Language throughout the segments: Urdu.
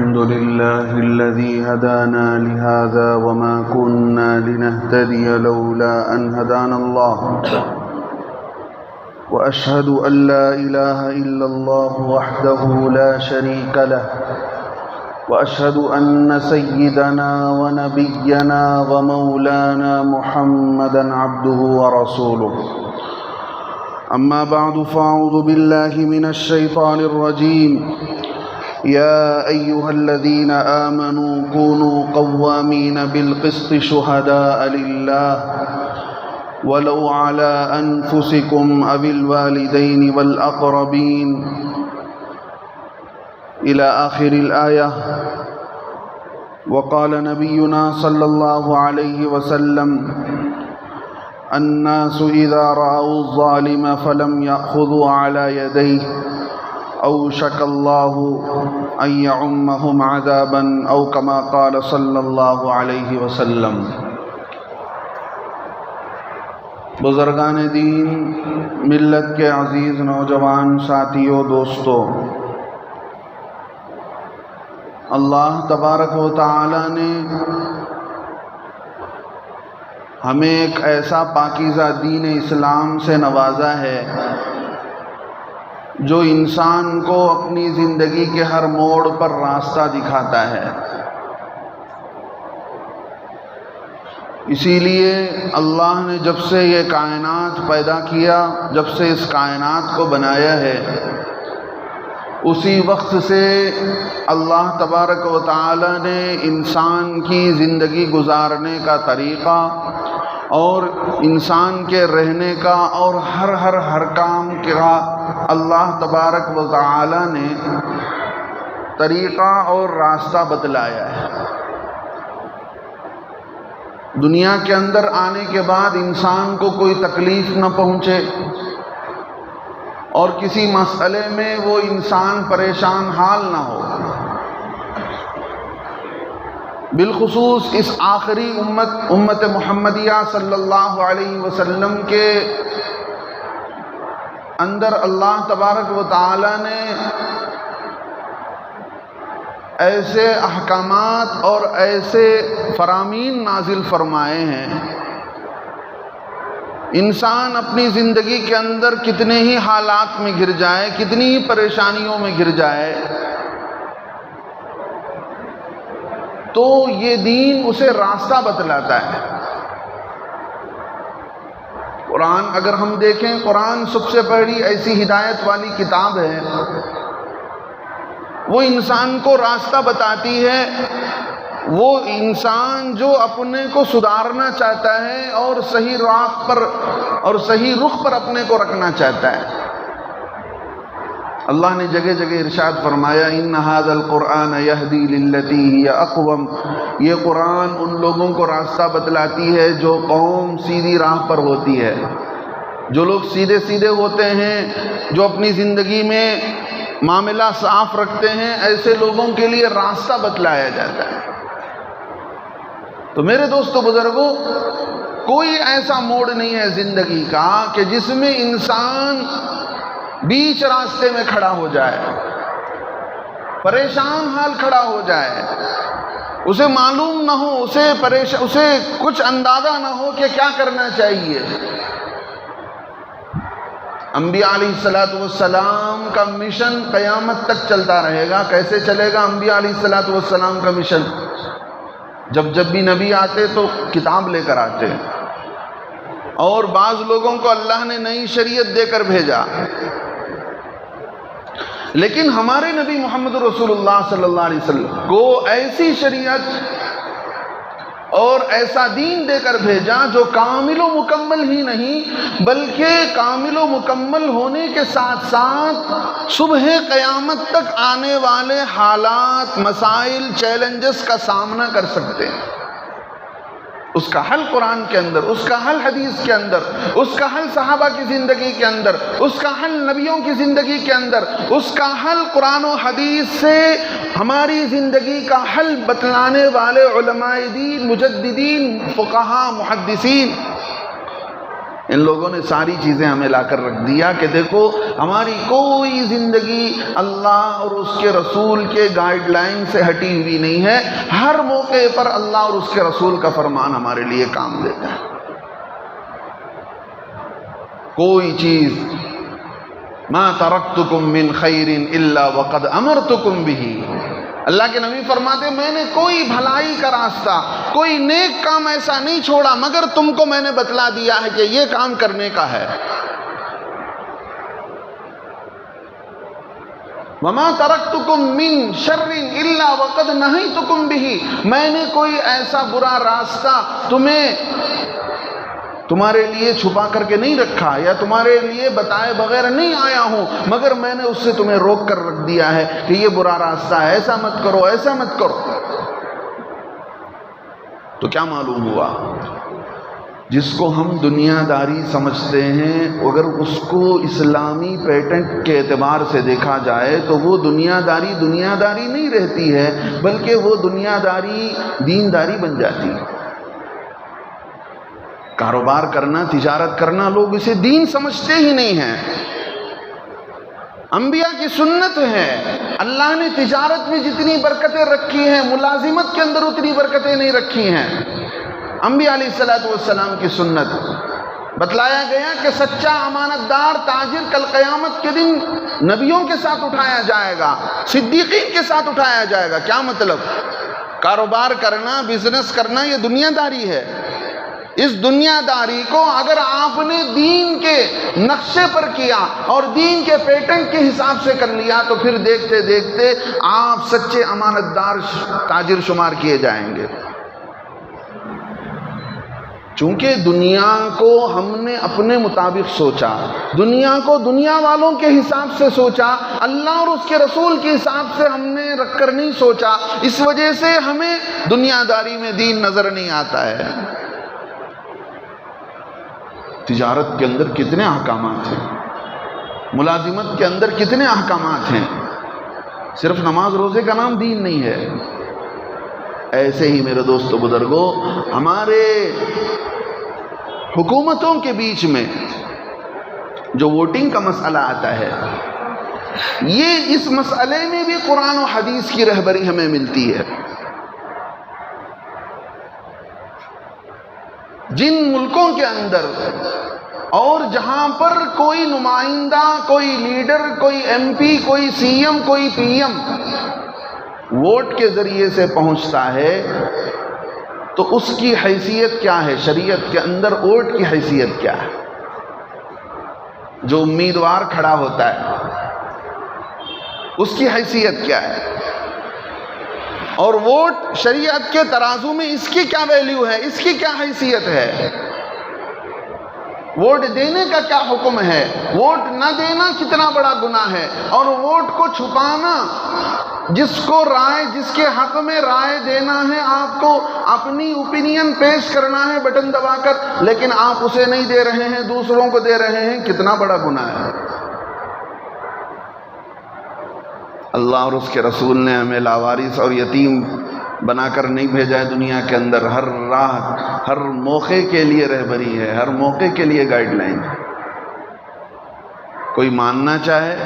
الحمد لله الذي هدانا لهذا وما كنا لنهتدي لولا أن هدانا الله وأشهد أن لا إله إلا الله وحده لا شريك له وأشهد أن سيدنا ونبينا ومولانا محمدا عبده ورسوله أما بعد فأعوذ بالله من الشيطان الرجيم يا أيها الذين آمنوا كونوا قوامين بالقسط شهداء لله ولو على أنفسكم أو الوالدين والأقربين إلى آخر الآية. وقال نبينا صلى الله عليه وسلم الناس إذا رأوا الظالم فلم يأخذوا على يديه أوشك الله أن يعمهم عذابا أو كما قال صلى الله عليه وسلم. بزرگان دین، ملت کے عزیز نوجوان ساتھیوں، دوستوں، اللہ تبارک و تعالی نے ہمیں ایک ایسا پاکیزہ دین اسلام سے نوازا ہے جو انسان کو اپنی زندگی کے ہر موڑ پر راستہ دکھاتا ہے. اسی لیے اللہ نے جب سے یہ کائنات پیدا کیا، جب سے اس کائنات کو بنایا ہے، اسی وقت سے اللہ تبارک و تعالی نے انسان کی زندگی گزارنے کا طریقہ اور انسان کے رہنے کا اور ہر کام کا اللہ تبارک و تعالی نے طریقہ اور راستہ بتلایا ہے. دنیا کے اندر آنے کے بعد انسان کو کوئی تکلیف نہ پہنچے اور کسی مسئلے میں وہ انسان پریشان حال نہ ہو. بالخصوص اس آخری امت محمدیہ صلی اللہ علیہ وسلم کے اندر اللہ تبارک و تعالی نے ایسے احکامات اور ایسے فرامین نازل فرمائے ہیں، انسان اپنی زندگی کے اندر کتنے ہی حالات میں گر جائے، کتنی ہی پریشانیوں میں گر جائے، تو یہ دین اسے راستہ بتلاتا ہے. قرآن اگر ہم دیکھیں، قرآن سب سے پہلی ایسی ہدایت والی کتاب ہے، وہ انسان کو راستہ بتاتی ہے. وہ انسان جو اپنے کو سدھارنا چاہتا ہے اور صحیح راہ پر اور صحیح رخ پر اپنے کو رکھنا چاہتا ہے. اللہ نے جگہ جگہ ارشاد فرمایا ان ھذا القرآن یہدی للتی ہی اقوم. یہ قرآن ان لوگوں کو راستہ بتلاتی ہے جو قوم سیدھی راہ پر ہوتی ہے، جو لوگ سیدھے سیدھے ہوتے ہیں، جو اپنی زندگی میں معاملہ صاف رکھتے ہیں، ایسے لوگوں کے لیے راستہ بتلایا جاتا ہے. تو میرے دوستو بزرگوں، کوئی ایسا موڑ نہیں ہے زندگی کا کہ جس میں انسان بیچ راستے میں کھڑا ہو جائے، پریشان حال کھڑا ہو جائے، اسے معلوم نہ ہو، اسے کچھ اندازہ نہ ہو کہ کیا کرنا چاہیے. انبیاء علیہ السلام کا مشن قیامت تک چلتا رہے گا. کیسے چلے گا انبیاء علیہ السلام کا مشن؟ جب بھی نبی آتے تو کتاب لے کر آتے، اور بعض لوگوں کو اللہ نے نئی شریعت دے کر بھیجا. لیکن ہمارے نبی محمد رسول اللہ صلی اللہ علیہ وسلم کو ایسی شریعت اور ایسا دین دے کر بھیجا جو کامل و مکمل ہی نہیں بلکہ کامل و مکمل ہونے کے ساتھ ساتھ صبح قیامت تک آنے والے حالات، مسائل، چیلنجز کا سامنا کر سکتے ہیں. اس کا حل قرآن کے اندر، اس کا حل حدیث کے اندر، اس کا حل صحابہ کی زندگی کے اندر، اس کا حل نبیوں کی زندگی کے اندر، اس کا حل قرآن و حدیث سے ہماری زندگی کا حل بتلانے والے علماء دین، مجددین، فقہا، محدثین، ان لوگوں نے ساری چیزیں ہمیں لا کر رکھ دیا کہ دیکھو ہماری کوئی زندگی اللہ اور اس کے رسول کے گائیڈ لائن سے ہٹی ہوئی نہیں ہے، ہر موقع پر اللہ اور اس کے رسول کا فرمان ہمارے لیے کام دیتا ہے۔ کوئی چیز ما ترکتکم من خیر الا وقد امرتکم بہ، اللہ کے نبی فرماتے میں نے کوئی بھلائی کا راستہ، کوئی نیک کام ایسا نہیں چھوڑا مگر تم کو میں نے بتلا دیا ہے کہ یہ کام کرنے کا ہے۔ وما ترکتکم من شر الا وقد نہیتکم بہ، میں نے کوئی ایسا برا راستہ تمہارے لیے چھپا کر کے نہیں رکھا یا تمہارے لیے بتائے بغیر نہیں آیا ہوں، مگر میں نے اس سے تمہیں روک کر رکھ دیا ہے کہ یہ برا راستہ ہے، ایسا مت کرو، ایسا مت کرو۔ تو کیا معلوم ہوا؟ جس کو ہم دنیا داری سمجھتے ہیں اگر اس کو اسلامی پیٹنٹ کے اعتبار سے دیکھا جائے تو وہ دنیا داری نہیں رہتی ہے، بلکہ وہ دنیا داری دینداری بن جاتی ہے۔ کاروبار کرنا، تجارت کرنا، لوگ اسے دین سمجھتے ہی نہیں ہیں۔ انبیاء کی سنت ہے، اللہ نے تجارت میں جتنی برکتیں رکھی ہیں ملازمت کے اندر اتنی برکتیں نہیں رکھی ہیں۔ انبیاء علیہ السلام کی سنت بتلایا گیا کہ سچا امانت دار تاجر کل قیامت کے دن نبیوں کے ساتھ اٹھایا جائے گا، صدیقین کے ساتھ اٹھایا جائے گا۔ کیا مطلب؟ کاروبار کرنا، بزنس کرنا یہ دنیا داری ہے۔ اس دنیا داری کو اگر آپ نے دین کے نقشے پر کیا اور دین کے پیٹنٹ کے حساب سے کر لیا تو پھر دیکھتے دیکھتے آپ سچے امانت دار تاجر شمار کیے جائیں گے۔ چونکہ دنیا کو ہم نے اپنے مطابق سوچا، دنیا کو دنیا والوں کے حساب سے سوچا، اللہ اور اس کے رسول کے حساب سے ہم نے رکھ کر نہیں سوچا، اس وجہ سے ہمیں دنیا داری میں دین نظر نہیں آتا ہے۔ تجارت کے اندر کتنے احکامات ہیں، ملازمت کے اندر کتنے احکامات ہیں، صرف نماز روزے کا نام دین نہیں ہے۔ ایسے ہی میرے دوستو بزرگوں، ہمارے حکومتوں کے بیچ میں جو ووٹنگ کا مسئلہ آتا ہے، یہ اس مسئلے میں بھی قرآن و حدیث کی رہبری ہمیں ملتی ہے۔ جن ملکوں کے اندر اور جہاں پر کوئی نمائندہ، کوئی لیڈر، کوئی ایم پی، کوئی سی ایم، کوئی پی ایم ووٹ کے ذریعے سے پہنچتا ہے تو اس کی حیثیت کیا ہے؟ شریعت کے اندر ووٹ کی حیثیت کیا ہے؟ جو امیدوار کھڑا ہوتا ہے اس کی حیثیت کیا ہے؟ اور ووٹ شریعت کے ترازو میں اس کی کیا ویلیو ہے، اس کی کیا حیثیت ہے؟ ووٹ دینے کا کیا حکم ہے؟ ووٹ نہ دینا کتنا بڑا گناہ ہے، اور ووٹ کو چھپانا، جس کو رائے، جس کے حق میں رائے دینا ہے، آپ کو اپنی اوپینین پیش کرنا ہے بٹن دبا کر، لیکن آپ اسے نہیں دے رہے ہیں، دوسروں کو دے رہے ہیں، کتنا بڑا گناہ ہے۔ اللہ اور اس کے رسول نے ہمیں لاوارث اور یتیم بنا کر نہیں بھیجا ہے دنیا کے اندر۔ ہر راہ، ہر موقع کے لیے رہبری ہے، ہر موقع کے لیے گائیڈ لائن ہے۔ کوئی ماننا چاہے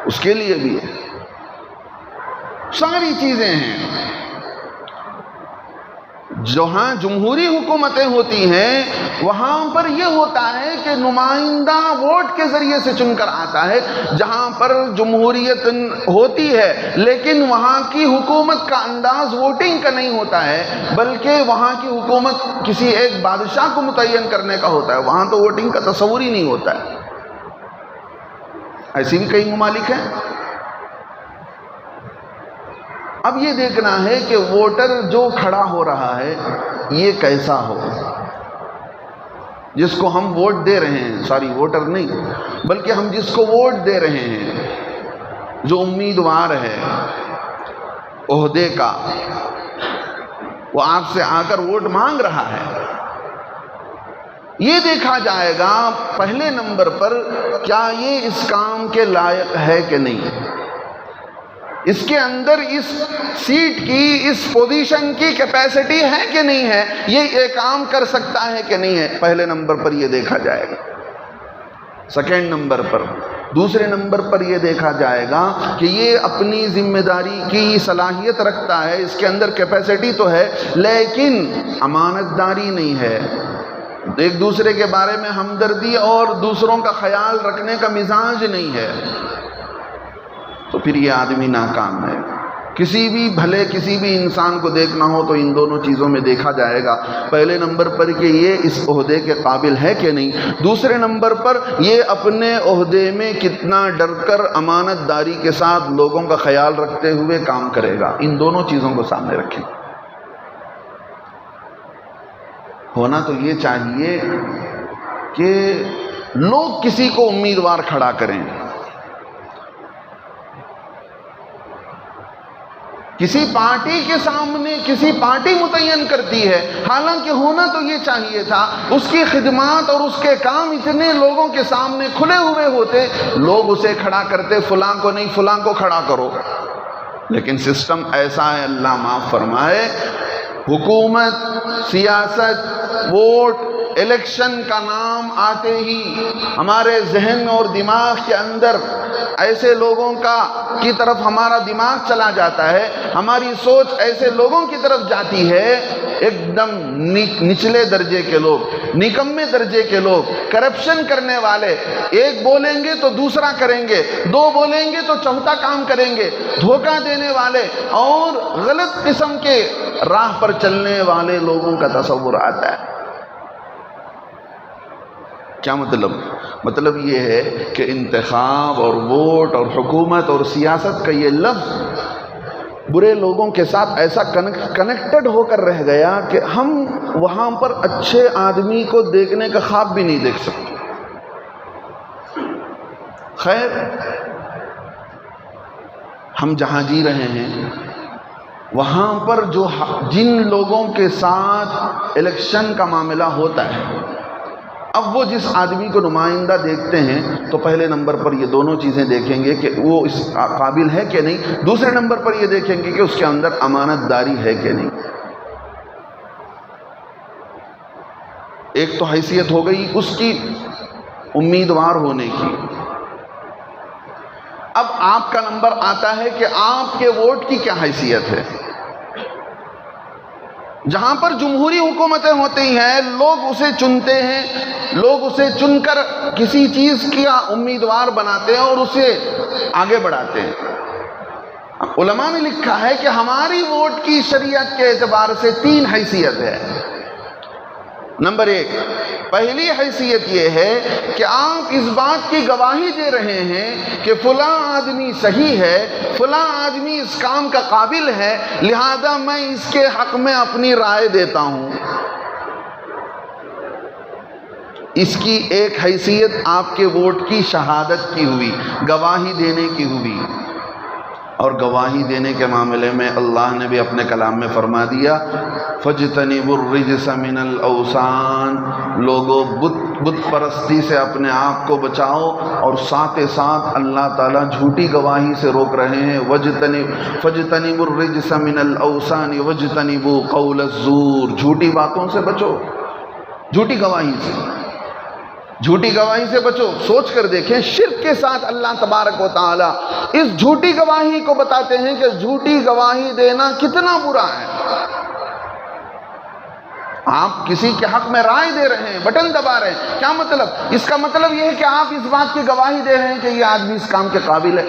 اس کے لیے بھی ہے، ساری چیزیں ہیں۔ جہاں جمہوری حکومتیں ہوتی ہیں وہاں پر یہ ہوتا ہے کہ نمائندہ ووٹ کے ذریعے سے چن کر آتا ہے۔ جہاں پر جمہوریت ہوتی ہے لیکن وہاں کی حکومت کا انداز ووٹنگ کا نہیں ہوتا ہے، بلکہ وہاں کی حکومت کسی ایک بادشاہ کو متعین کرنے کا ہوتا ہے، وہاں تو ووٹنگ کا تصور ہی نہیں ہوتا ہے۔ ایسی بھی کئی ممالک ہیں۔ اب یہ دیکھنا ہے کہ ووٹر جو کھڑا ہو رہا ہے یہ کیسا ہو، جس کو ہم ووٹ دے رہے ہیں، ساری ووٹر نہیں بلکہ ہم جس کو ووٹ دے رہے ہیں، جو امیدوار ہے عہدے کا، وہ آپ سے آ کر ووٹ مانگ رہا ہے، یہ دیکھا جائے گا پہلے نمبر پر کیا یہ اس کام کے لائق ہے کہ نہیں۔ اس کے اندر اس سیٹ کی، اس پوزیشن کی کیپیسٹی ہے کہ نہیں ہے، یہ کام کر سکتا ہے کہ نہیں ہے، پہلے نمبر پر یہ دیکھا جائے گا۔ سیکنڈ نمبر پر، دوسرے نمبر پر یہ دیکھا جائے گا کہ یہ اپنی ذمہ داری کی صلاحیت رکھتا ہے، اس کے اندر کیپیسٹی تو ہے لیکن امانت داری نہیں ہے، ایک دوسرے کے بارے میں ہمدردی اور دوسروں کا خیال رکھنے کا مزاج نہیں ہے، تو پھر یہ آدمی ناکام ہے۔ کسی بھی انسان کو دیکھنا ہو تو ان دونوں چیزوں میں دیکھا جائے گا، پہلے نمبر پر کہ یہ اس عہدے کے قابل ہے کہ نہیں، دوسرے نمبر پر یہ اپنے عہدے میں کتنا ڈر کر امانت داری کے ساتھ لوگوں کا خیال رکھتے ہوئے کام کرے گا۔ ان دونوں چیزوں کو سامنے رکھیں۔ ہونا تو یہ چاہیے کہ لوگ کسی کو امیدوار کھڑا کریں، کسی پارٹی کے سامنے کسی پارٹی متعین کرتی ہے، حالانکہ ہونا تو یہ چاہیے تھا اس کی خدمات اور اس کے کام اتنے لوگوں کے سامنے کھلے ہوئے ہوتے، لوگ اسے کھڑا کرتے، فلاں کو نہیں فلاں کو کھڑا کرو۔ لیکن سسٹم ایسا ہے، اللہ معاف فرمائے، حکومت، سیاست، ووٹ، الیکشن کا نام آتے ہی ہمارے ذہن اور دماغ کے اندر ایسے لوگوں کی طرف ہمارا دماغ چلا جاتا ہے، ہماری سوچ ایسے لوگوں کی طرف جاتی ہے، ایک دم نچلے درجے کے لوگ، نکمے درجے کے لوگ، کرپشن کرنے والے، ایک بولیں گے تو دوسرا کریں گے، دو بولیں گے تو چوتھا کام کریں گے، دھوکہ دینے والے اور غلط قسم کے راہ پر چلنے والے لوگوں کا تصور آتا ہے۔ کیا مطلب یہ ہے کہ انتخاب اور ووٹ اور حکومت اور سیاست کا یہ لفظ برے لوگوں کے ساتھ ایسا کنیکٹڈ ہو کر رہ گیا کہ ہم وہاں پر اچھے آدمی کو دیکھنے کا خواب بھی نہیں دیکھ سکتے۔ خیر، ہم جہاں جی رہے ہیں وہاں پر جن لوگوں کے ساتھ الیکشن کا معاملہ ہوتا ہے، اب وہ جس آدمی کو نمائندہ دیکھتے ہیں تو پہلے نمبر پر یہ دونوں چیزیں دیکھیں گے کہ وہ اس قابل ہے کہ نہیں، دوسرے نمبر پر یہ دیکھیں گے کہ اس کے اندر امانت داری ہے کہ نہیں۔ ایک تو حیثیت ہو گئی اس کی امیدوار ہونے کی، اب آپ کا نمبر آتا ہے کہ آپ کے ووٹ کی کیا حیثیت ہے۔ جہاں پر جمہوری حکومتیں ہوتی ہیں، لوگ اسے چنتے ہیں، لوگ اسے چن کر کسی چیز کا امیدوار بناتے ہیں اور اسے آگے بڑھاتے ہیں۔ علماء نے لکھا ہے کہ ہماری ووٹ کی شریعت کے اعتبار سے 3 حیثیت ہے۔ نمبر 1، پہلی حیثیت یہ ہے کہ آپ اس بات کی گواہی دے رہے ہیں کہ فلاں آدمی صحیح ہے، فلاں آدمی اس کام کا قابل ہے، لہذا میں اس کے حق میں اپنی رائے دیتا ہوں۔ اس کی ایک حیثیت آپ کے ووٹ کی شہادت کی ہوئی، گواہی دینے کی ہوئی۔ اور گواہی دینے کے معاملے میں اللہ نے بھی اپنے کلام میں فرما دیا، فَاجْتَنِبُوا الرِّجْسَ مِنَ الْأَوْثَانِ، لوگوں بت پرستی سے اپنے آپ کو بچاؤ، اور ساتھ ساتھ اللہ تعالیٰ جھوٹی گواہی سے روک رہے ہیں، فَاجْتَنِبُوا الرِّجْسَ مِنَ الْأَوْثَانِ وَاجْتَنِبُوا قَوْلَ الزُّورِ، جھوٹی باتوں سے بچو، جھوٹی گواہی سے، جھوٹی گواہی سے بچو۔ سوچ کر دیکھیں، شرک کے ساتھ اللہ تبارک و تعالی اس جھوٹی گواہی کو بتاتے ہیں کہ جھوٹی گواہی دینا کتنا برا ہے۔ آپ کسی کے حق میں رائے دے رہے ہیں، بٹن دبا رہے ہیں، کیا مطلب؟ اس کا مطلب یہ ہے کہ آپ اس بات کی گواہی دے رہے ہیں کہ یہ آدمی اس کام کے قابل ہے،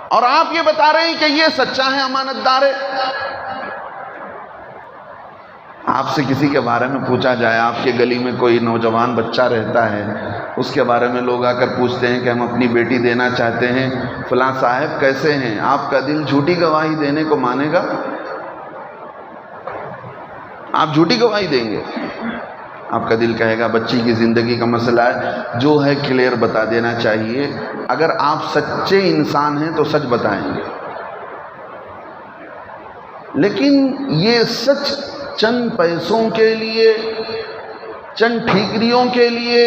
اور آپ یہ بتا رہے ہیں کہ یہ سچا ہے، امانت دار ہے۔ آپ سے کسی کے بارے میں پوچھا جائے، آپ کے گلی میں کوئی نوجوان بچہ رہتا ہے، اس کے بارے میں لوگ آ کر پوچھتے ہیں کہ ہم اپنی بیٹی دینا چاہتے ہیں، فلاں صاحب کیسے ہیں، آپ کا دل جھوٹی گواہی دینے کو مانے گا؟ آپ جھوٹی گواہی دیں گے؟ آپ کا دل کہے گا بچی کی زندگی کا مسئلہ ہے، جو ہے کلیئر بتا دینا چاہیے۔ اگر آپ سچے انسان ہیں تو سچ بتائیں گے، لیکن یہ سچ چند پیسوں کے لیے، چند ٹھیکریوں کے لیے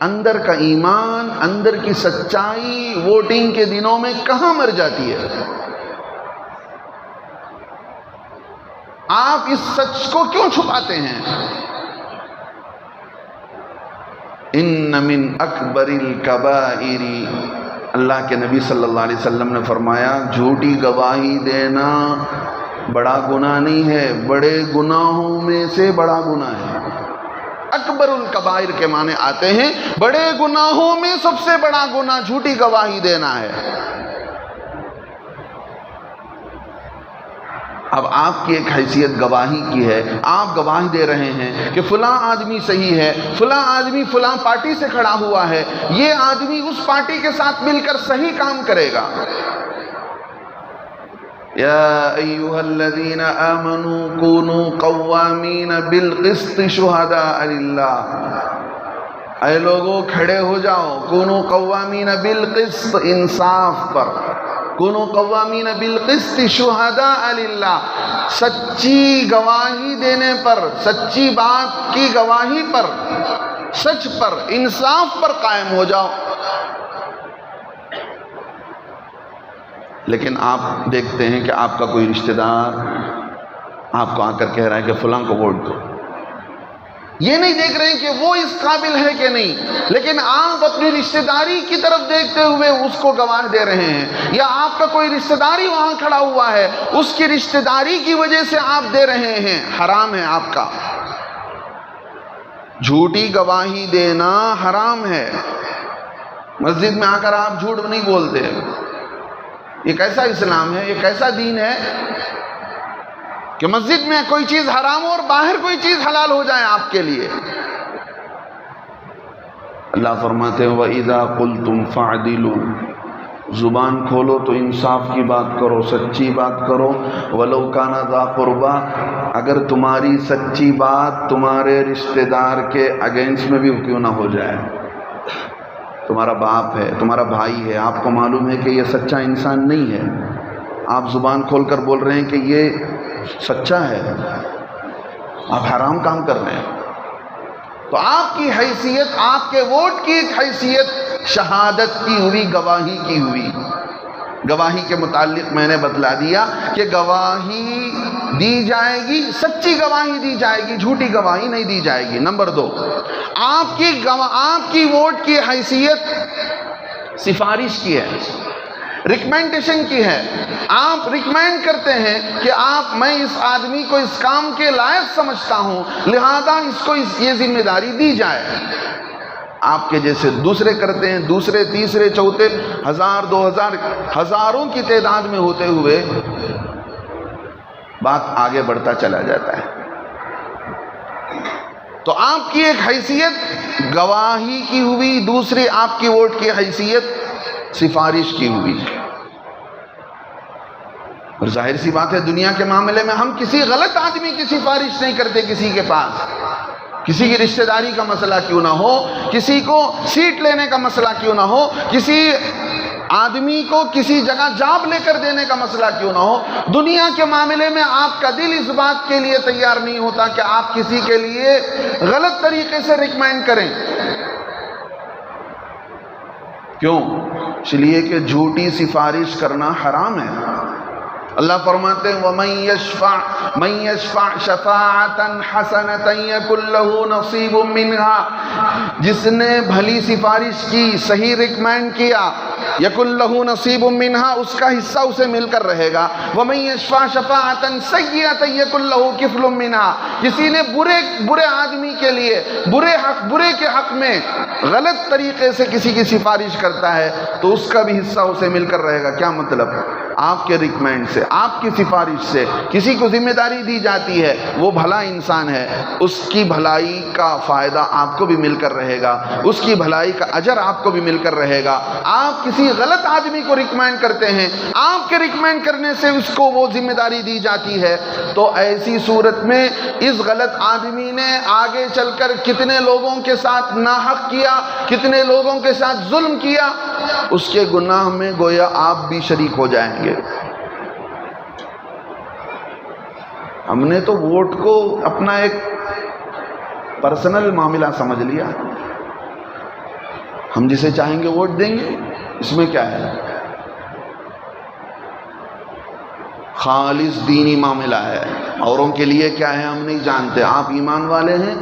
اندر کا ایمان، اندر کی سچائی ووٹنگ کے دنوں میں کہاں مر جاتی ہے؟ آپ اس سچ کو کیوں چھپاتے ہیں؟ ان من اکبر الکبائر، اللہ کے نبی صلی اللہ علیہ وسلم نے فرمایا جھوٹی گواہی دینا بڑا گناہ نہیں ہے، بڑے گناہوں میں سے بڑا گناہ ہے۔ اکبر الکبائر کے معنی آتے ہیں بڑے گناہوں میں سب سے بڑا گناہ جھوٹی گواہی دینا ہے۔ اب آپ کی ایک حیثیت گواہی کی ہے، آپ گواہی دے رہے ہیں کہ فلاں آدمی صحیح ہے، فلاں آدمی فلاں پارٹی سے کھڑا ہوا ہے، یہ آدمی اس پارٹی کے ساتھ مل کر صحیح کام کرے گا۔ یا ایھا الذین آمنوا کونوا قوامین بالقسط شہداء للہ، اے لوگوں کھڑے ہو جاؤ، کونوا قوامین بالقسط، انصاف پر، کونوا قوامین بالقسط شہداء للہ، سچی گواہی دینے پر، سچی بات کی گواہی پر، سچ پر، انصاف پر قائم ہو جاؤ۔ لیکن آپ دیکھتے ہیں کہ آپ کا کوئی رشتہ دار آپ کو آ کر کہہ رہا ہے کہ فلاں کو ووٹ دو، یہ نہیں دیکھ رہے ہیں کہ وہ اس قابل ہے کہ نہیں، لیکن آپ اپنی رشتہ داری کی طرف دیکھتے ہوئے اس کو گواہ دے رہے ہیں، یا آپ کا کوئی رشتہ داری وہاں کھڑا ہوا ہے، اس کی رشتہ داری کی وجہ سے آپ دے رہے ہیں، حرام ہے آپ کا۔ جھوٹی گواہی دینا حرام ہے۔ مسجد میں آ کر آپ جھوٹ نہیں بولتے، یہ کیسا اسلام ہے، یہ کیسا دین ہے کہ مسجد میں کوئی چیز حرام ہو اور باہر کوئی چیز حلال ہو جائے آپ کے لیے؟ اللہ فرماتے ہیں وَإِذَا قُلْتُمْ فَاعْدِلُوا، زبان کھولو تو انصاف کی بات کرو، سچی بات کرو، وَلَوْ كَانَ ذَا قُرْبَى، اگر تمہاری سچی بات تمہارے رشتہ دار کے اگینسٹ میں بھی کیوں نہ ہو جائے۔ تمہارا باپ ہے، تمہارا بھائی ہے، آپ کو معلوم ہے کہ یہ سچا انسان نہیں ہے، آپ زبان کھول کر بول رہے ہیں کہ یہ سچا ہے، آپ حرام کام کر رہے ہیں۔ تو آپ کی حیثیت، آپ کے ووٹ کی ایک حیثیت شہادت کی ہوئی، گواہی کی ہوئی۔ گواہی کے متعلق میں نے بتلا دیا کہ گواہی دی جائے گی، سچی گواہی دی جائے گی، جھوٹی گواہی نہیں دی جائے گی۔ نمبر 2، آپ کی ووٹ کی حیثیت سفارش کی ہے، ریکمینڈیشن کی ہے۔ آپ ریکمینڈ کرتے ہیں کہ میں اس آدمی کو اس کام کے لائق سمجھتا ہوں، لہذا اس کو یہ ذمہ داری دی جائے۔ آپ کے جیسے دوسرے کرتے ہیں، دوسرے، تیسرے، چوتھے، 1000 2000 ہزاروں کی تعداد میں ہوتے ہوئے بات آگے بڑھتا چلا جاتا ہے۔ تو آپ کی ایک حیثیت گواہی کی ہوئی، دوسری آپ کی ووٹ کی حیثیت سفارش کی ہوئی۔ اور ظاہر سی بات ہے دنیا کے معاملے میں ہم کسی غلط آدمی کی سفارش نہیں کرتے کسی کے پاس، کسی کی رشتہ داری کا مسئلہ کیوں نہ ہو، کسی کو سیٹ لینے کا مسئلہ کیوں نہ ہو، کسی آدمی کو کسی جگہ جاب لے کر دینے کا مسئلہ کیوں نہ ہو، دنیا کے معاملے میں آپ کا دل اس بات کے لیے تیار نہیں ہوتا کہ آپ کسی کے لیے غلط طریقے سے ریکمینڈ کریں۔ کیوں؟ اس لیے کہ جھوٹی سفارش کرنا حرام ہے۔ اللہ فرماتے ہیں وَمَن يَشْفَعْ شَفَاعَةً حَسَنَةً يَكُن لَّهُ نَصِيبٌ مِّنْهَا، جس نے بھلی سفارش کی، صحیح ریکمینڈ کیا، یکن لہو نصیب منہا، اس کا حصہ اسے مل کر رہے گا۔ وَمَن يَشْفَعْ شَفَاعَةً سَيِّئَةً یکن لہو کفل منہا، کسی نے برے آدمی کے لیے، برے کے حق میں غلط طریقے سے کسی کی سفارش کرتا ہے تو اس کا بھی حصہ اسے مل کر رہے گا۔ کیا مطلب؟ آپ کے ریکمینڈ سے، آپ کی سفارش سے کسی کو ذمہ داری دی جاتی ہے، وہ بھلا انسان ہے، اس کی بھلائی کا فائدہ آپ کو بھی مل کر رہے گا، اس کی بھلائی کا اجر آپ کو بھی مل کر رہے گا۔ آپ کسی غلط آدمی کو ریکمینڈ کرتے ہیں، آپ کے ریکمینڈ کرنے سے اس کو وہ ذمہ داری دی جاتی ہے، تو ایسی صورت میں اس غلط آدمی نے آگے چل کر کتنے لوگوں کے ساتھ ناحق کیا، کتنے لوگوں کے ساتھ ظلم کیا، اس کے گناہ میں گویا آپ بھی شریک ہو جائیں گے۔ ہم نے تو ووٹ کو اپنا ایک پرسنل معاملہ سمجھ لیا، ہم جسے چاہیں گے ووٹ دیں گے، اس میں کیا ہے؟ خالص دینی معاملہ ہے، اوروں کے لیے کیا ہے ہم نہیں جانتے۔ آپ ایمان والے ہیں،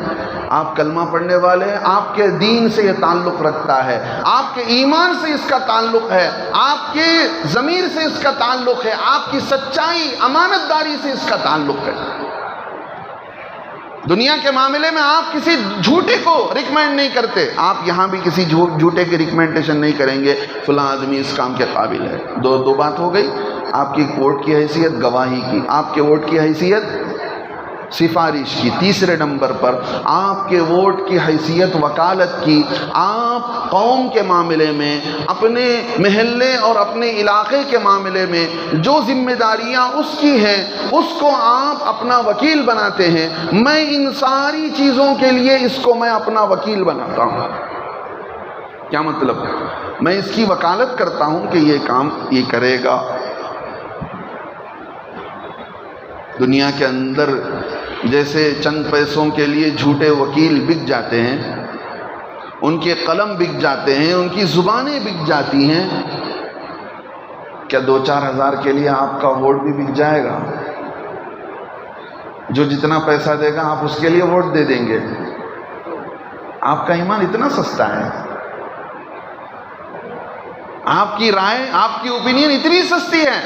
آپ کلمہ پڑھنے والے ہیں، آپ کے دین سے یہ تعلق رکھتا ہے، آپ کے ایمان سے اس کا تعلق ہے، آپ کے ضمیر سے اس کا تعلق ہے، آپ کی سچائی امانت داری سے اس کا تعلق ہے۔ دنیا کے معاملے میں آپ کسی جھوٹے کو ریکمینڈ نہیں کرتے، آپ یہاں بھی کسی جھوٹے کی ریکمینڈیشن نہیں کریں گے فلاں آدمی اس کام کے قابل ہے۔ دو بات ہو گئی، آپ کی ووٹ کی حیثیت گواہی کی، آپ کے ووٹ کی حیثیت سفارش کی۔ تیسرے نمبر پر آپ کے ووٹ کی حیثیت وکالت کی۔ آپ قوم کے معاملے میں، اپنے محلے اور اپنے علاقے کے معاملے میں جو ذمہ داریاں اس کی ہیں اس کو آپ اپنا وکیل بناتے ہیں۔ میں ان ساری چیزوں کے لیے اس کو میں اپنا وکیل بناتا ہوں۔ کیا مطلب؟ میں اس کی وکالت کرتا ہوں کہ یہ کام یہ کرے گا۔ دنیا کے اندر جیسے چند پیسوں کے لیے جھوٹے وکیل بک جاتے ہیں، ان کے قلم بک جاتے ہیں، ان کی زبانیں بک جاتی ہیں، کیا 2-4 ہزار کے لیے آپ کا ووٹ بھی بک جائے گا؟ جو جتنا پیسہ دے گا آپ اس کے لیے ووٹ دے دیں گے؟ آپ کا ایمان اتنا سستا ہے، آپ کی رائے، آپ کی اوپینین اتنی سستی ہے۔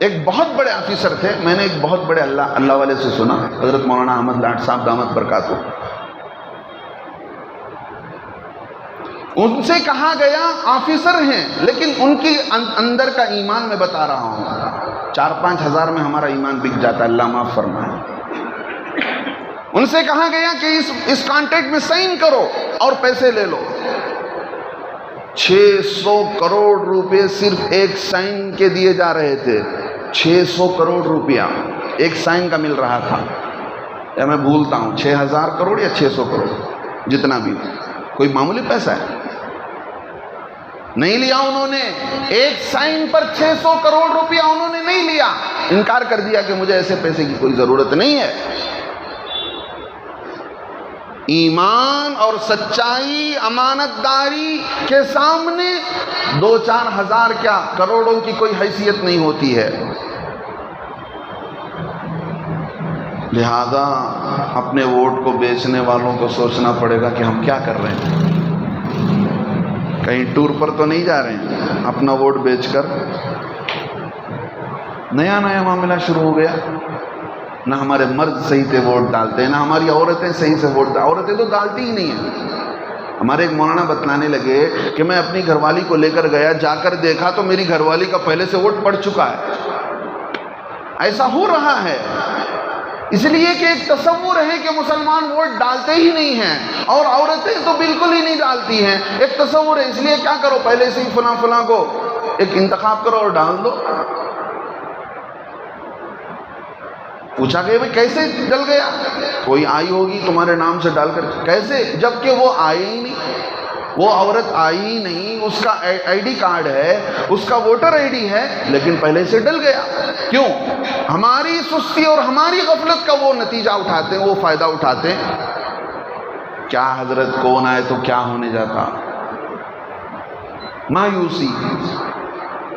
ایک بہت بڑے آفیسر تھے، میں نے ایک بہت بڑے اللہ والے سے سنا، حضرت مولانا احمد لاٹ صاحب دامت برکاتہ، ان سے کہا گیا آفیسر ہیں لیکن ان کی اندر کا ایمان میں بتا رہا ہوں 4-5 ہزار میں ہمارا ایمان بک جاتا، اللہ معاف فرمائے۔ ان سے کہا گیا کہ اس کانٹریکٹ میں سائن کرو اور پیسے لے لو۔ 600 کروڑ روپے صرف ایک سائن کے دیے جا رہے تھے، 600 کروڑ روپیہ ایک سائن کا مل رہا تھا، یا میں بھولتا ہوں 6000 کروڑ یا 600 کروڑ، جتنا بھی، کوئی معمولی پیسہ ہے نہیں لیا انہوں نے۔ ایک سائن پر 600 کروڑ روپیہ انہوں نے نہیں لیا، انکار کر دیا کہ مجھے ایسے پیسے کی کوئی ضرورت نہیں ہے۔ ایمان اور سچائی، امانت داری کے سامنے 2-4 ہزار کیا کروڑوں کی کوئی حیثیت نہیں ہوتی ہے۔ لہذا اپنے ووٹ کو بیچنے والوں کو سوچنا پڑے گا کہ ہم کیا کر رہے ہیں، کہیں ٹور پر تو نہیں جا رہے ہیں اپنا ووٹ بیچ کر۔ نیا معاملہ شروع ہو گیا، نہ ہمارے مرد صحیح سے ووٹ ڈالتے ہیں، نہ ہماری عورتیں صحیح سے ووٹ عورتیں تو ڈالتی ہی نہیں ہیں۔ ہمارے ایک مولانا بتلانے لگے کہ میں اپنی گھر والی کو لے کر گیا، جا کر دیکھا تو میری گھر والی کا پہلے سے ووٹ پڑ چکا ہے۔ ایسا ہو رہا ہے اس لیے کہ ایک تصور ہے کہ مسلمان ووٹ ڈالتے ہی نہیں ہیں، اور عورتیں تو بالکل ہی نہیں ڈالتی ہیں۔ ایک تصور ہے، اس لیے کیا کرو، پہلے سے ہی فلاں کو ایک انتخاب کرو اور ڈال دو۔ پوچھا کہ بھئی کیسے ڈل گیا؟ کوئی آئی ہوگی تمہارے نام سے ڈال کر۔ کیسے؟ جبکہ وہ آئی ہی نہیں، وہ عورت آئی ہی نہیں، اس کا آئی ڈی کارڈ ہے، اس کا ووٹر آئی ڈی ہے، لیکن پہلے سے ڈل گیا۔ کیوں؟ ہماری سستی اور ہماری غفلت کا وہ نتیجہ اٹھاتے ہیں، وہ فائدہ اٹھاتے ہیں۔ کیا حضرت کون آئے تو کیا ہونے جاتا، مایوسی،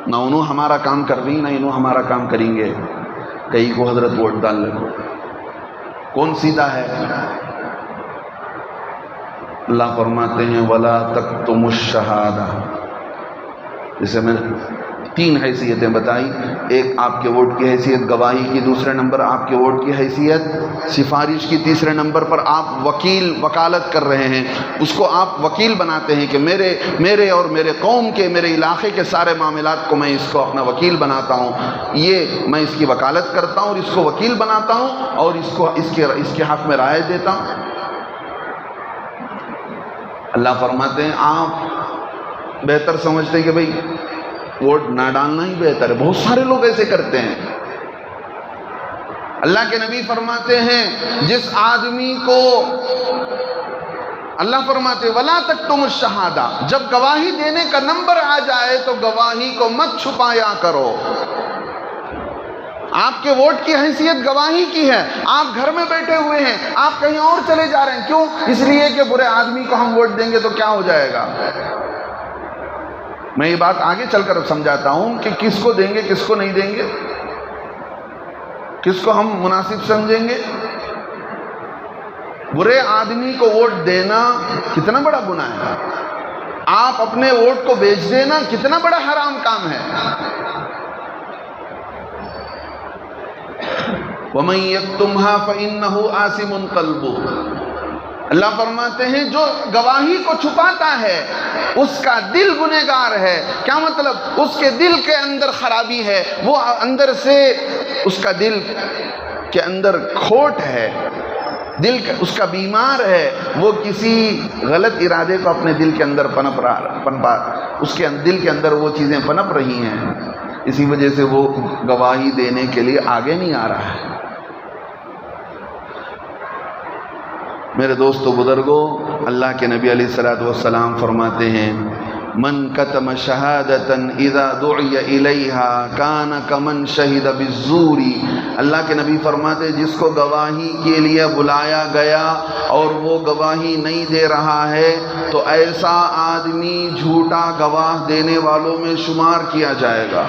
نہ انہوں ہمارا کام کر رہی، نہ انہوں ہمارا کام کریں گے، کہیں کو حضرت ووٹ ڈال لے۔ کون سیدھا ہے؟ اللہ فرماتے ہیں وَلَا تَكْتُمُوا الشَّهَادَةَ۔ جسے میں 3 حیثیتیں بتائی، ایک آپ کے ووٹ کی حیثیت گواہی کی، دوسرے نمبر آپ کے ووٹ کی حیثیت سفارش کی، تیسرے نمبر پر آپ وکالت کر رہے ہیں، اس کو آپ وکیل بناتے ہیں کہ میرے اور میرے قوم کے، میرے علاقے کے سارے معاملات کو میں اس کو اپنا وکیل بناتا ہوں، یہ میں اس کی وکالت کرتا ہوں اور اس کو وکیل بناتا ہوں اور اس کے حق میں رائے دیتا ہوں۔ اللہ فرماتے ہیں آپ بہتر سمجھتے ہیں کہ بھئی ووٹ نہ ڈالنا ہی بہتر ہے، بہت سارے لوگ ایسے کرتے ہیں۔ اللہ کے نبی فرماتے ہیں جس آدمی کو اللہ فرماتے ہیں وَلَا تَكْتُمُوا الشَّهَادَةَ، جب گواہی دینے کا نمبر آ جائے تو گواہی کو مت چھپایا کرو۔ آپ کے ووٹ کی حیثیت گواہی کی ہے. آپ گھر میں بیٹھے ہوئے ہیں, آپ کہیں اور چلے جا رہے ہیں, کیوں؟ اس لیے کہ برے آدمی کو ہم ووٹ دیں گے تو کیا ہو جائے گا. میں یہ بات آگے چل کر سمجھاتا ہوں کہ کس کو دیں گے, کس کو نہیں دیں گے, کس کو ہم مناسب سمجھیں گے. برے آدمی کو ووٹ دینا کتنا بڑا گناہ ہے. آپ اپنے ووٹ کو بیچ دینا کتنا بڑا حرام کام ہے. وَمَن يَكْتُمْهَا فَإِنَّهُ آثِمٌ قَلْبُهُ. اللہ فرماتے ہیں جو گواہی کو چھپاتا ہے اس کا دل گنہگار ہے. کیا مطلب؟ اس کے دل کے اندر خرابی ہے, وہ اندر سے اس کا دل کے اندر کھوٹ ہے, دل اس کا بیمار ہے, وہ کسی غلط ارادے کو اپنے دل کے اندر پنپا اس کے دل کے اندر وہ چیزیں پنپ رہی ہیں. اسی وجہ سے وہ گواہی دینے کے لیے آگے نہیں آ رہا ہے. میرے دوستو بزرگو, اللہ کے نبی علیہ الصلوۃ والسلام فرماتے ہیں من کتم شہادتاً اذا دعی الیہا کان کمن شہد بالزور. اللہ کے نبی فرماتے ہیں جس کو گواہی کے لیے بلایا گیا اور وہ گواہی نہیں دے رہا ہے تو ایسا آدمی جھوٹا گواہ دینے والوں میں شمار کیا جائے گا.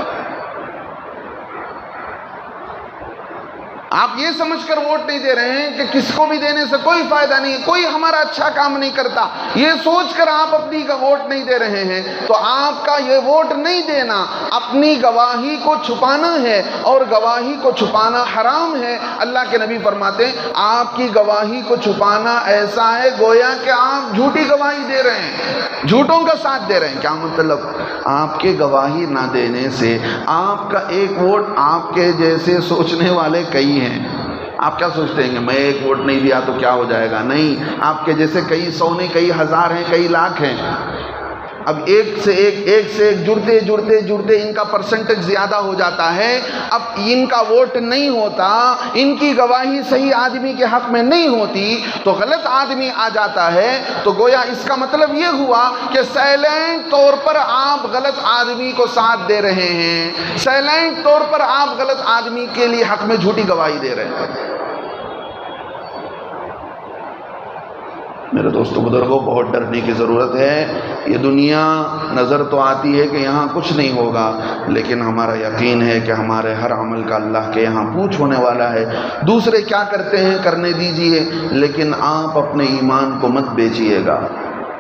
آپ یہ سمجھ کر ووٹ نہیں دے رہے ہیں کہ کس کو بھی دینے سے کوئی فائدہ نہیں ہے, کوئی ہمارا اچھا کام نہیں کرتا, یہ سوچ کر آپ اپنی ووٹ نہیں دے رہے ہیں تو آپ کا یہ ووٹ نہیں دینا اپنی گواہی کو چھپانا ہے, اور گواہی کو چھپانا حرام ہے. اللہ کے نبی فرماتے ہیں آپ کی گواہی کو چھپانا ایسا ہے گویا کہ آپ جھوٹی گواہی دے رہے ہیں, جھوٹوں کا ساتھ دے رہے ہیں. کیا مطلب؟ آپ کے گواہی نہ دینے سے آپ کا ایک ووٹ, آپ کے جیسے سوچنے والے کئی ہیں. آپ کیا سوچتے ہیں کہ میں ایک ووٹ نہیں دیا تو کیا ہو جائے گا؟ نہیں, آپ کے جیسے کئی سو نہیں, کئی ہزار ہیں, کئی لاکھ ہیں. اب ایک سے ایک جڑتے ان کا پرسنٹیج زیادہ ہو جاتا ہے. اب ان کا ووٹ نہیں ہوتا, ان کی گواہی صحیح آدمی کے حق میں نہیں ہوتی تو غلط آدمی آ جاتا ہے, تو گویا اس کا مطلب یہ ہوا کہ سائلنٹ طور پر آپ غلط آدمی کو ساتھ دے رہے ہیں, سائلنٹ طور پر آپ غلط آدمی کے لیے حق میں جھوٹی گواہی دے رہے ہیں. میرے دوستو بزرگوں, بہت ڈرنے کی ضرورت ہے. یہ دنیا نظر تو آتی ہے کہ یہاں کچھ نہیں ہوگا, لیکن ہمارا یقین ہے کہ ہمارے ہر عمل کا اللہ کے یہاں پوچھ ہونے والا ہے. دوسرے کیا کرتے ہیں کرنے دیجئے, لیکن آپ اپنے ایمان کو مت بیچیے گا.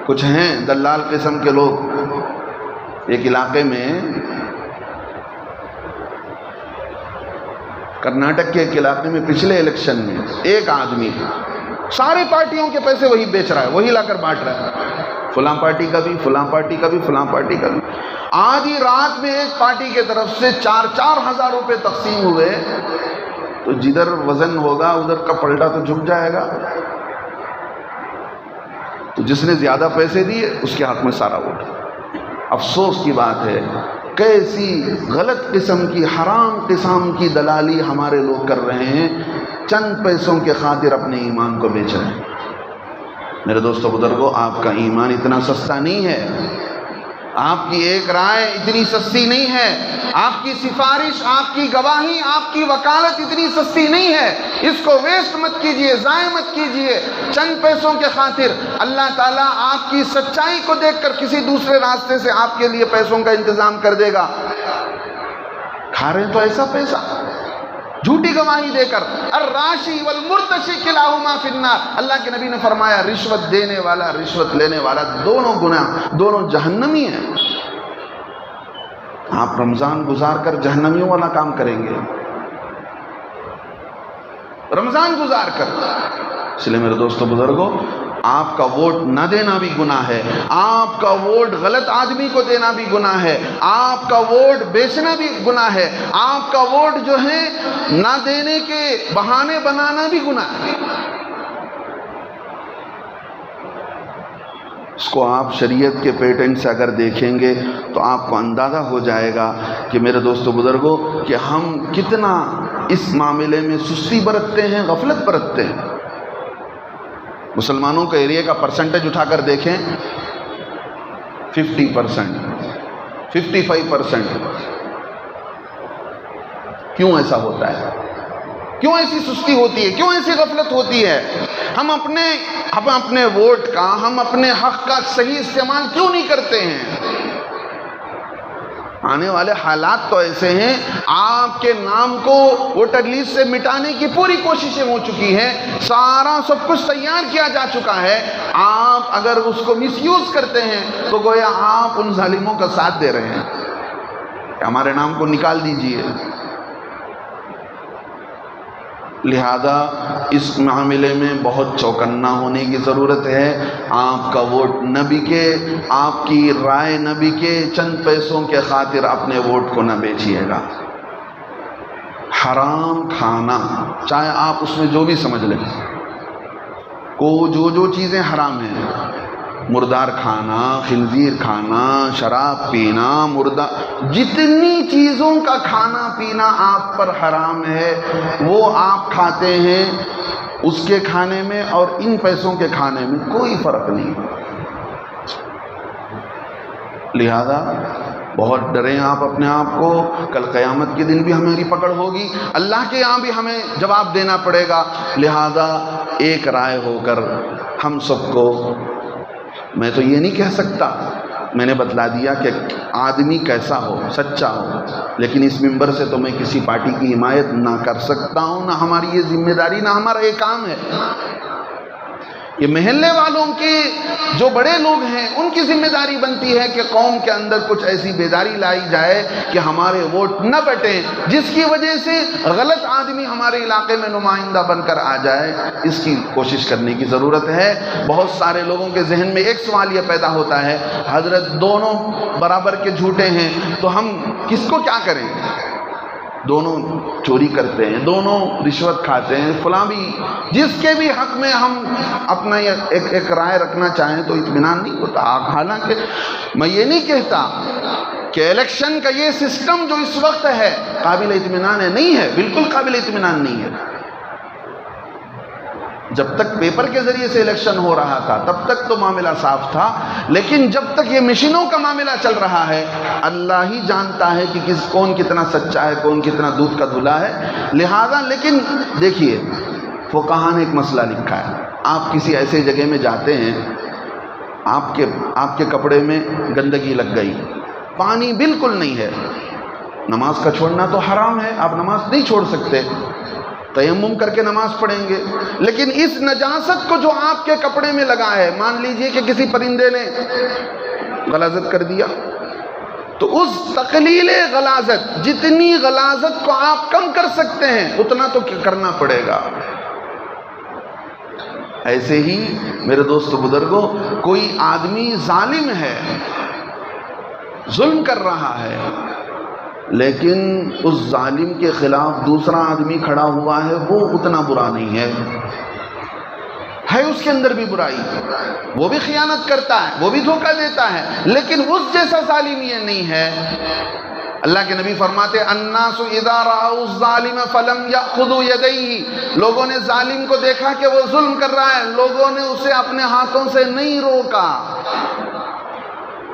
کچھ ہیں دلال قسم کے لوگ. ایک علاقے میں, کرناٹک کے ایک علاقے میں پچھلے الیکشن میں ایک آدمی ساری پارٹیوں کے پیسے وہی بیچ رہا ہے, وہی لا کر بانٹ رہا ہے, فلاں پارٹی کا بھی, فلاں پارٹی کا بھی, فلاں پارٹی کا بھی. آدھی رات میں ایک پارٹی کے طرف سے 4,000 روپے تقسیم ہوئے, تو جدھر وزن ہوگا ادھر کا پلٹا تو جھک جائے گا. تو جس نے زیادہ پیسے دیے اس کے ہاتھ میں سارا ووٹ. افسوس کی بات ہے کیسی غلط قسم کی, حرام قسم کی دلالی ہمارے لوگ کر رہے ہیں, چند پیسوں کے خاطر اپنے ایمان کو بیچ رہے ہیں. میرے دوستو بزرگوں, آپ کا ایمان اتنا سستا نہیں ہے, آپ کی ایک رائے اتنی سستی نہیں ہے, آپ کی سفارش, آپ کی گواہی, آپ کی وکالت اتنی سستی نہیں ہے. اس کو ویسٹ مت کیجئے, ضائع مت کیجئے چند پیسوں کے خاطر. اللہ تعالیٰ آپ کی سچائی کو دیکھ کر کسی دوسرے راستے سے آپ کے لیے پیسوں کا انتظام کر دے گا. کھا رہے ہیں تو ایسا پیسہ جھوٹی گواہی دے کر. الراشی والمرتشی کلاہما فی النار. اللہ کے نبی نے فرمایا رشوت دینے والا, رشوت لینے والا, دونوں گناہ, دونوں جہنمی ہیں. آپ رمضان گزار کر جہنمیوں والا کام کریں گے, رمضان گزار کر. اس لیے میرے دوستو بزرگوں, آپ کا ووٹ نہ دینا بھی گناہ ہے, آپ کا ووٹ غلط آدمی کو دینا بھی گناہ ہے, آپ کا ووٹ بیچنا بھی گناہ ہے, آپ کا ووٹ جو ہے نہ دینے کے بہانے بنانا بھی گناہ ہے. اس کو آپ شریعت کے پیٹرن سے اگر دیکھیں گے تو آپ کو اندازہ ہو جائے گا کہ میرے دوستو بزرگوں کہ ہم کتنا اس معاملے میں سستی برتتے ہیں, غفلت برتتے ہیں. مسلمانوں کے ایریا کا پرسنٹیج اٹھا کر دیکھیں, 50%, 55%. کیوں ایسا ہوتا ہے؟ کیوں ایسی سستی ہوتی ہے؟ کیوں ایسی غفلت ہوتی ہے؟ ہم اپنے ووٹ کا، ہم اپنے حق کا صحیح استعمال کیوں نہیں کرتے ہیں؟ آنے والے حالات تو ایسے ہیں، آپ کے نام کو ووٹر لسٹ سے مٹانے کی پوری کوششیں ہو چکی ہیں، سارا سب کچھ تیار کیا جا چکا ہے، آپ اگر اس کو مس یوز کرتے ہیں تو گویا آپ ان ظالموں کا ساتھ دے رہے ہیں کہ ہمارے نام کو نکال دیجئے۔ لہذا اس معاملے میں بہت چوکنا ہونے کی ضرورت ہے۔ آپ کا ووٹ نہ بکے، آپ کی رائے نہ بکے، چند پیسوں کے خاطر اپنے ووٹ کو نہ بیچیے گا۔ حرام کھانا، چاہے آپ اس میں جو بھی سمجھ لیں، جو چیزیں حرام ہیں، مردار کھانا، خنزیر کھانا، شراب پینا، جتنی چیزوں کا کھانا پینا آپ پر حرام ہے وہ آپ کھاتے ہیں، اس کے کھانے میں اور ان پیسوں کے کھانے میں کوئی فرق نہیں۔ لہذا بہت ڈریں آپ اپنے آپ کو، کل قیامت کے دن بھی ہماری پکڑ ہوگی، اللہ کے یہاں بھی ہمیں جواب دینا پڑے گا۔ لہذا ایک رائے ہو کر ہم سب کو، میں تو یہ نہیں کہہ سکتا، میں نے بتلا دیا کہ آدمی کیسا ہو، سچا ہو، لیکن اس منبر سے تو میں کسی پارٹی کی حمایت نہ کر سکتا ہوں، نہ ہماری یہ ذمہ داری، نہ ہمارا یہ کام ہے۔ یہ محلے والوں کے جو بڑے لوگ ہیں ان کی ذمہ داری بنتی ہے کہ قوم کے اندر کچھ ایسی بیداری لائی جائے کہ ہمارے ووٹ نہ بٹیں، جس کی وجہ سے غلط آدمی ہمارے علاقے میں نمائندہ بن کر آ جائے، اس کی کوشش کرنے کی ضرورت ہے۔ بہت سارے لوگوں کے ذہن میں ایک سوال یہ پیدا ہوتا ہے، حضرت دونوں برابر کے جھوٹے ہیں تو ہم کس کو کیا کریں؟ دونوں چوری کرتے ہیں، دونوں رشوت کھاتے ہیں، فلاں بھی، جس کے بھی حق میں ہم اپنا ایک رائے رکھنا چاہیں تو اطمینان نہیں ہوتا۔ حالانکہ میں یہ نہیں کہتا کہ الیکشن کا یہ سسٹم جو اس وقت ہے قابل اطمینان ہے، نہیں ہے، بالکل قابل اطمینان نہیں ہے۔ جب تک پیپر کے ذریعے سے الیکشن ہو رہا تھا تب تک تو معاملہ صاف تھا، لیکن جب تک یہ مشینوں کا معاملہ چل رہا ہے، اللہ ہی جانتا ہے کہ کون کتنا سچا ہے، کون کتنا دودھ کا دھلا ہے۔ لہذا لیکن دیکھیے، فقہا نے ایک مسئلہ لکھا ہے، آپ کسی ایسے جگہ میں جاتے ہیں، آپ کے کپڑے میں گندگی لگ گئی، پانی بالکل نہیں ہے، نماز کا چھوڑنا تو حرام ہے، آپ نماز نہیں چھوڑ سکتے، تیمم کر کے نماز پڑھیں گے، لیکن اس نجاست کو جو آپ کے کپڑے میں لگا ہے، مان لیجئے کہ کسی پرندے نے غلاظت کر دیا، تو اس تقلیل غلاظت، جتنی غلاظت کو آپ کم کر سکتے ہیں اتنا تو کرنا پڑے گا۔ ایسے ہی میرے دوست بزرگوں، کوئی آدمی ظالم ہے، ظلم کر رہا ہے، لیکن اس ظالم کے خلاف دوسرا آدمی کھڑا ہوا ہے، وہ اتنا برا نہیں ہے اس کے اندر بھی برائی، وہ بھی خیانت کرتا ہے، وہ بھی دھوکہ دیتا ہے، لیکن اس جیسا ظالم یہ نہیں ہے۔ اللہ کے نبی فرماتے الناس اذا رأوا الظالم فلم یأخذوا یدیہ، لوگوں نے ظالم کو دیکھا کہ وہ ظلم کر رہا ہے، لوگوں نے اسے اپنے ہاتھوں سے نہیں روکا،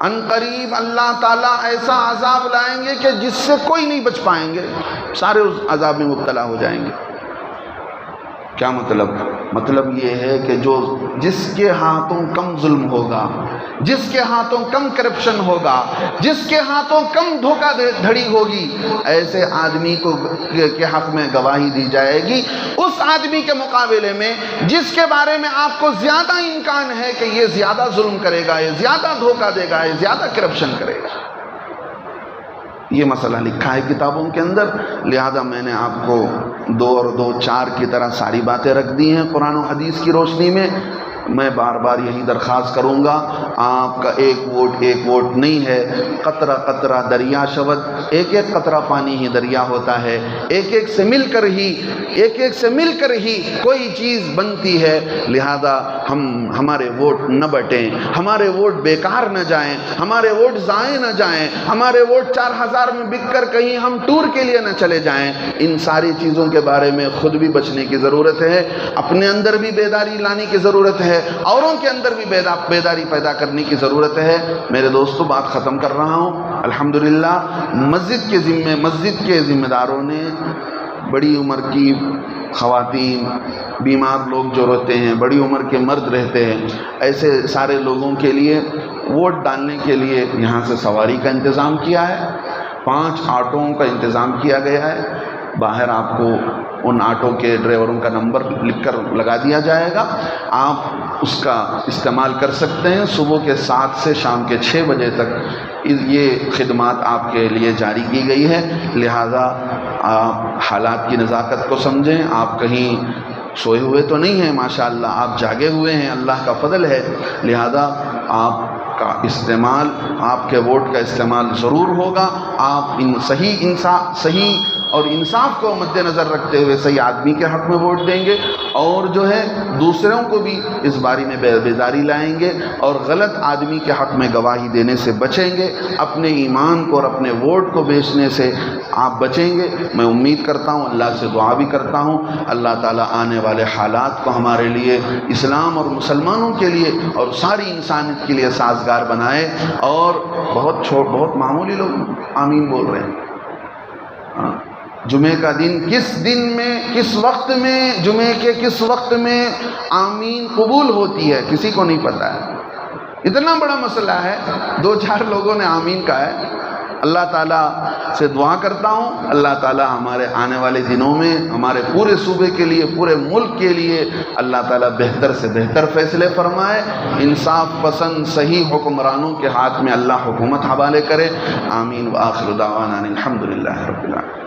ان قریب اللہ تعالیٰ ایسا عذاب لائیں گے کہ جس سے کوئی نہیں بچ پائیں گے، سارے اس عذاب میں مبتلا ہو جائیں گے۔ کیا مطلب یہ ہے کہ جس کے ہاتھوں کم ظلم ہوگا، جس کے ہاتھوں کم کرپشن ہوگا، جس کے ہاتھوں کم دھوکہ دھڑی ہوگی، ایسے آدمی کو کے حق میں گواہی دی جائے گی اس آدمی کے مقابلے میں جس کے بارے میں آپ کو زیادہ امکان ہے کہ یہ زیادہ ظلم کرے گا، یہ زیادہ دھوکہ دے گا، یہ زیادہ کرپشن کرے گا۔ یہ مسئلہ لکھا ہے کتابوں کے اندر، لہذا میں نے آپ کو 2 اور 2 4 کی طرح ساری باتیں رکھ دی ہیں قرآن و حدیث کی روشنی میں۔ میں بار بار یہی درخواست کروں گا، آپ کا ایک ووٹ نہیں ہے، قطرہ قطرہ دریا شود، ایک ایک قطرہ پانی ہی دریا ہوتا ہے، ایک ایک سے مل کر ہی کوئی چیز بنتی ہے۔ لہذا ہمارے ووٹ نہ بٹیں، ہمارے ووٹ بیکار نہ جائیں، ہمارے ووٹ ضائع نہ جائیں، ہمارے ووٹ 4000 میں بک کر کہیں ہم ٹور کے لیے نہ چلے جائیں۔ ان ساری چیزوں کے بارے میں خود بھی بچنے کی ضرورت ہے، اپنے اندر بھی بیداری لانے کی ضرورت ہے، اوروں کے اندر بھی بیداری پیدا کرنے کی ضرورت ہے۔ میرے دوستو، بات ختم کر رہا ہوں۔ الحمدللہ مسجد کے ذمہ داروں نے بڑی عمر کی خواتین، بیمار لوگ جو رہتے ہیں، بڑی عمر کے مرد رہتے ہیں، ایسے سارے لوگوں کے لیے ووٹ ڈالنے کے لیے یہاں سے سواری کا انتظام کیا ہے، 5 آٹوؤں کا انتظام کیا گیا ہے۔ باہر آپ کو ان آٹو کے ڈرائیوروں کا نمبر لکھ کر لگا دیا جائے گا، آپ اس کا استعمال کر سکتے ہیں۔ صبح کے 7 سے شام کے 6 بجے تک یہ خدمات آپ کے لیے جاری کی گئی ہے، لہذا آپ حالات کی نزاکت کو سمجھیں۔ آپ کہیں سوئے ہوئے تو نہیں ہیں، ماشاءاللہ آپ جاگے ہوئے ہیں، اللہ کا فضل ہے، لہذا آپ کا استعمال، آپ کے ووٹ کا استعمال ضرور ہوگا۔ آپ صحیح اور انصاف کو مد نظر رکھتے ہوئے صحیح آدمی کے حق میں ووٹ دیں گے، اور جو ہے دوسروں کو بھی اس بارے میں بیداری لائیں گے، اور غلط آدمی کے حق میں گواہی دینے سے بچیں گے۔ اپنے ایمان کو اور اپنے ووٹ کو بیچنے سے آپ بچیں گے۔ میں امید کرتا ہوں، اللہ سے دعا بھی کرتا ہوں، اللہ تعالیٰ آنے والے حالات کو ہمارے لیے، اسلام اور مسلمانوں کے لیے اور ساری انسانیت کے لیے سازگار بنائے۔ اور بہت معمولی لوگ آمین بول رہے ہیں۔ جمعے کا دن کس وقت میں جمعے کے کس وقت میں آمین قبول ہوتی ہے کسی کو نہیں پتہ ہے۔ اتنا بڑا مسئلہ ہے، 2-4 لوگوں نے آمین کہا ہے۔ اللہ تعالیٰ سے دعا کرتا ہوں، اللہ تعالیٰ ہمارے آنے والے دنوں میں ہمارے پورے صوبے کے لیے، پورے ملک کے لیے اللہ تعالیٰ بہتر سے بہتر فیصلے فرمائے، انصاف پسند صحیح حکمرانوں کے ہاتھ میں اللہ حکومت حوالے کرے۔ آمین۔ وآخر دعوانا الحمدللہ رب العالمین۔